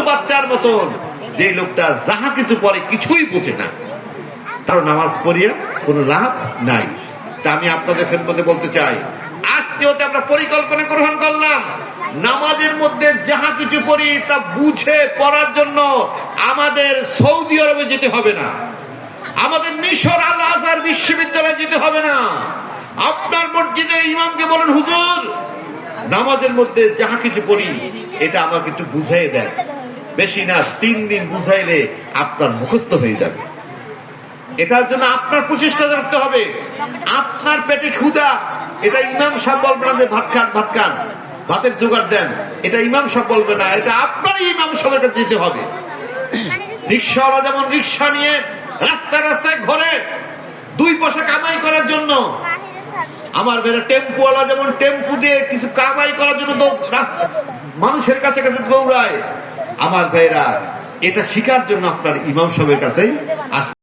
বাচ্চার মতন, যে লোকটা যাহা কিছু পরে কিছুই বোঝে না, তার নামাজ পড়িয়া কোনো লাভ নাই। তা আমি আপনাদের মধ্যে বলতে চাই, আজকে হতে আমরা পরিকল্পনা গ্রহণ করলাম, নামাজের মধ্যে যাহা কিছু পড়ি তা বুঝে পড়ার জন্য আমাদের সৌদি আরবে যেতে হবে না, আমাদের মিশর আল আজহার বিশ্ববিদ্যালয়ে যেতে হবে না। আপনার মসজিদের ইমামকে বলেন, হুজুর নামাজের মধ্যে যাহা কিছু পড়ি এটা আমাকে একটু বুঝাই দেন। বেশি না 3 দিন বুঝাইলে আপনার মুখস্থ হয়ে যাবে। এটার জন্য আপনার প্রচেষ্টা করতে হবে। আপনার পেটে ক্ষুধা, এটা ইমাম সাহেব বলবে না যে ভাত খান ভাত খান, ভাতের জোগাড় দেন, এটা ইমাম সাহেব বলবে না, এটা আপনারই ইমাম সাহেবের কাছে যেতে হবে। রিক্সাওয়ালা যেমন রিক্সা নিয়ে রাস্তায় রাস্তায় ঘরে 2 পয়সা কামাই করার জন্য, আমার বেড়া টেম্পুওয়ালা যেমন টেম্পু দিয়ে কিছু কামাই করার জন্য মানুষের কাছে কাছে দৌড়ায়, আমার ভাইরা এটা শিকার জন্য আপনার ইমাম সাহেবের কাছেই